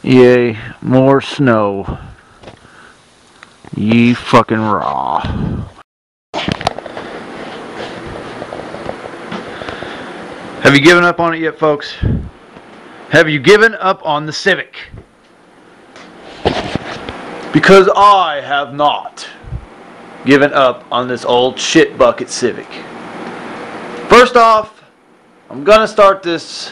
Yay, more snow. Ye fucking raw. Have you given up on it yet, folks? Have you given up on the Civic? Because I have not given up on this old shit bucket Civic. First off, I'm gonna start this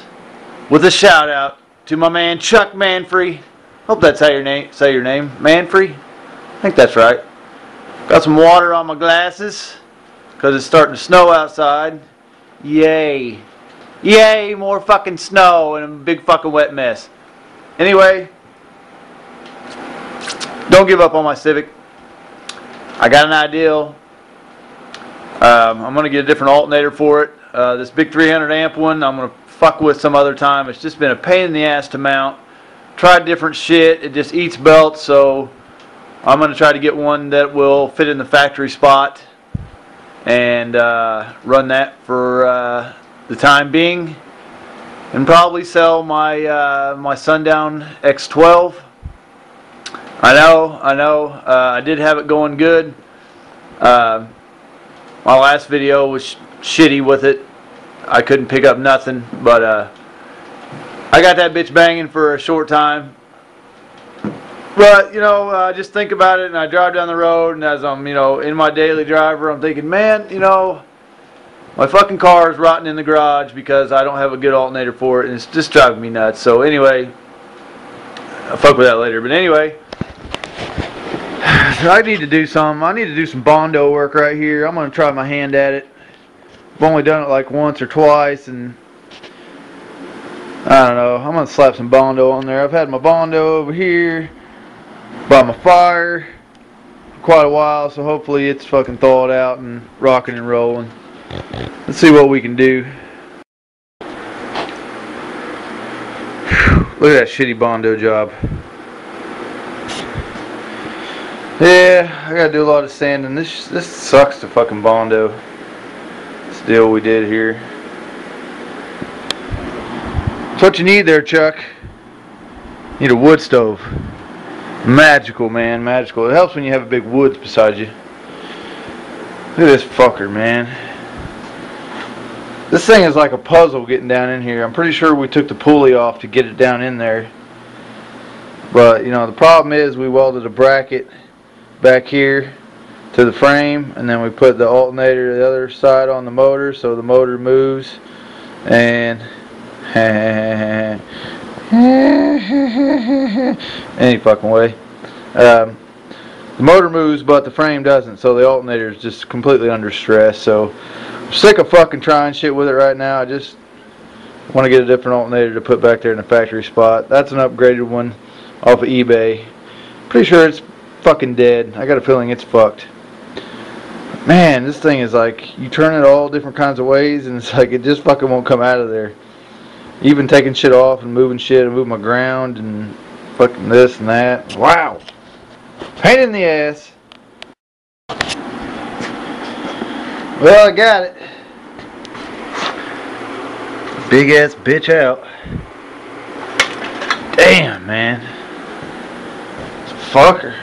with a shout out to my man Chuck Manfrey. Hope that's how say your name. Manfrey? I think that's right. Got some water on my glasses because it's starting to snow outside. Yay. Yay, more fucking snow and a big fucking wet mess. Anyway, don't give up on my Civic. I got an idea. I'm going to get a different alternator for it. This big 300 amp one I'm going to fuck with some other time. It's just been a pain in the ass to mount. Tried different shit. It just eats belts, so I'm going to try to get one that will fit in the factory spot and run that for the time being, and probably sell my my Sundown X12. I know. I did have it going good. My last video was shitty with it. I couldn't pick up nothing, but I got that bitch banging for a short time. But, you know, just think about it, and I drive down the road, and as I'm, you know, in my daily driver, I'm thinking, man, you know, my fucking car is rotting in the garage because I don't have a good alternator for it, and it's just driving me nuts. So anyway, I'll fuck with that later. But anyway, I need to do some. I need to do some Bondo work right here. I'm going to try my hand at it. I've only done it like once or twice, and I don't know. I'm going to slap some Bondo on there. I've had my Bondo over here by my fire for quite a while, so hopefully it's fucking thawed out and rocking and rolling. Let's see what we can do. Whew. Look at that shitty Bondo job. Yeah, I gotta do a lot of sanding. This sucks to fucking Bondo. This deal we did here. It's what you need there, Chuck. You need a wood stove. Magical, man, magical. It helps when you have a big woods beside you. Look at this fucker, man. This thing is like a puzzle getting down in here. I'm pretty sure we took the pulley off to get it down in there. But, you know, the problem is we welded a bracket back here to the frame, and then we put the alternator to the other side on the motor so the motor moves. And any fucking way. The motor moves, but the frame doesn't, so the alternator is just completely under stress. So I'm sick of fucking trying shit with it right now. I just want to get a different alternator to put back there in the factory spot. That's an upgraded one off of eBay. Pretty sure it's fucking dead. I got a feeling it's fucked. Man, this thing is like, you turn it all different kinds of ways, and it's like it just fucking won't come out of there. Even taking shit off and moving shit and moving my ground and fucking this and that. Wow. Pain in the ass. Well, I got it. Big ass bitch out. Damn, man. It's a fucker.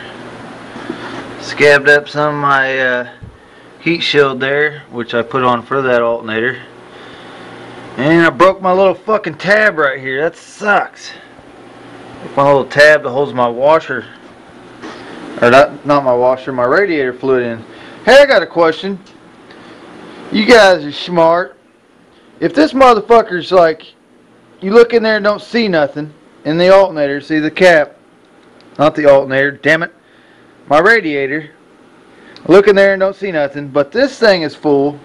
Scabbed up some of my heat shield there, which I put on for that alternator. And I broke my little fucking tab right here. That sucks. My little tab that holds my washer. Or not my washer, my radiator fluid in. Hey, I got a question. You guys are smart. If this motherfucker's like, you look in there and don't see nothing in the alternator, see the cap, not the alternator, damn it, my radiator, I look in there and don't see nothing, but this thing is full,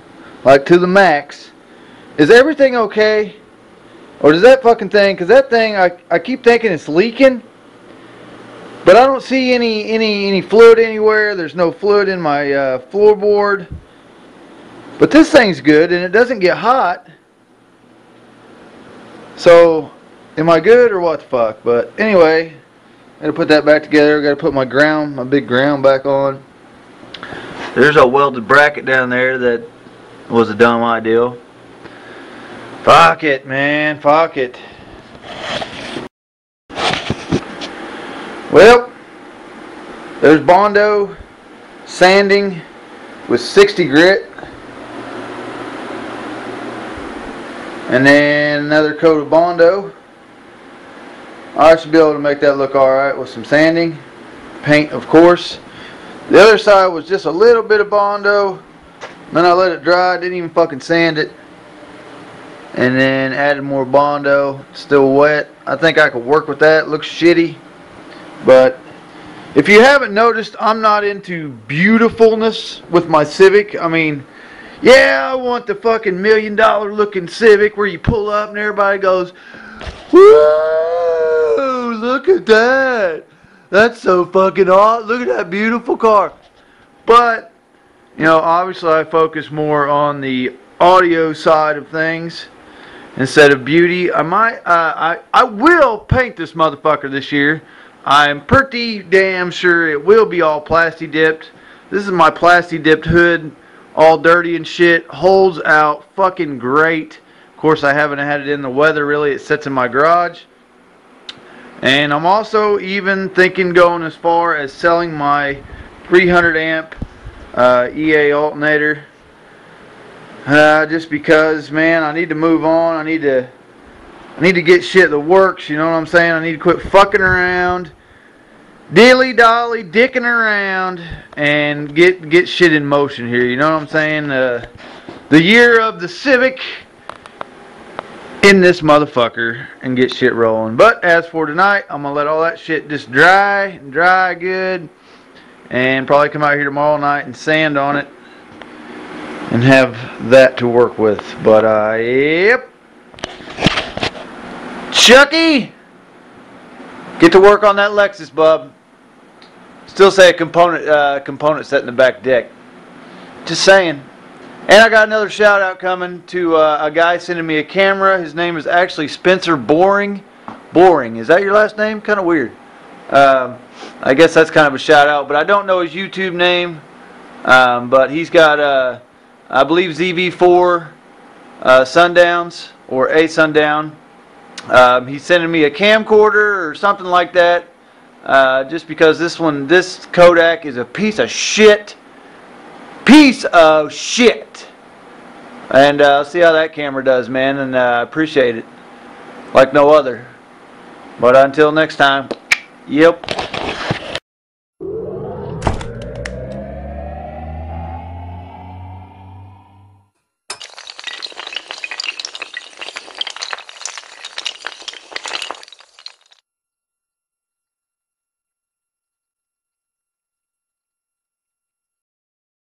like to the max. Is everything okay? Or does that fucking thing, because that thing, I keep thinking it's leaking, but I don't see any fluid anywhere. There's no fluid in my floorboard. But this thing's good, and it doesn't get hot. So, am I good or what the fuck? But anyway, I gotta put that back together. I gotta put my ground, my big ground back on. There's a welded bracket down there that was a dumb idea. Fuck it, man. Fuck it. Well, there's Bondo sanding with 60 grit. And then another coat of Bondo. I should be able to make that look alright with some sanding. Paint, of course. The other side was just a little bit of Bondo. Then I let it dry. Didn't even fucking sand it. And then added more Bondo. Still wet. I think I could work with that. Looks shitty. But if you haven't noticed, I'm not into beautifulness with my Civic. I mean, yeah, I want the fucking $1 million looking Civic where you pull up and everybody goes, whoa, look at that. That's so fucking awesome. Look at that beautiful car. But, you know, obviously I focus more on the audio side of things instead of beauty. I will paint this motherfucker this year. I'm pretty damn sure it will be all plasti dipped. This is my plasti dipped hood. All dirty and shit. Holds out fucking great. Of course, I haven't had it in the weather really. It sits in my garage. And I'm also even thinking going as far as selling my 300 amp EA alternator. Just because, man, I need to move on. I need to get shit that works. You know what I'm saying? I need to quit fucking around, dilly-dolly, dicking around, and get shit in motion here. You know what I'm saying? The year of the Civic in this motherfucker and get shit rolling. But as for tonight, I'm going to let all that shit just dry good, and probably come out here tomorrow night and sand on it and have that to work with. But, yep. Chucky! Get to work on that Lexus, bub. Still say a component set in the back deck. Just saying. And I got another shout out coming to a guy sending me a camera. His name is actually Spencer Boring. Boring. Is that your last name? Kind of weird. I guess that's kind of a shout out. But I don't know his YouTube name. But he's got, I believe, ZV4 Sundowns or a Sundown. He's sending me a camcorder or something like that. Just because this Kodak is a piece of shit. Piece of shit. And I'll see how that camera does, man. And I appreciate it like no other. But until next time, yep.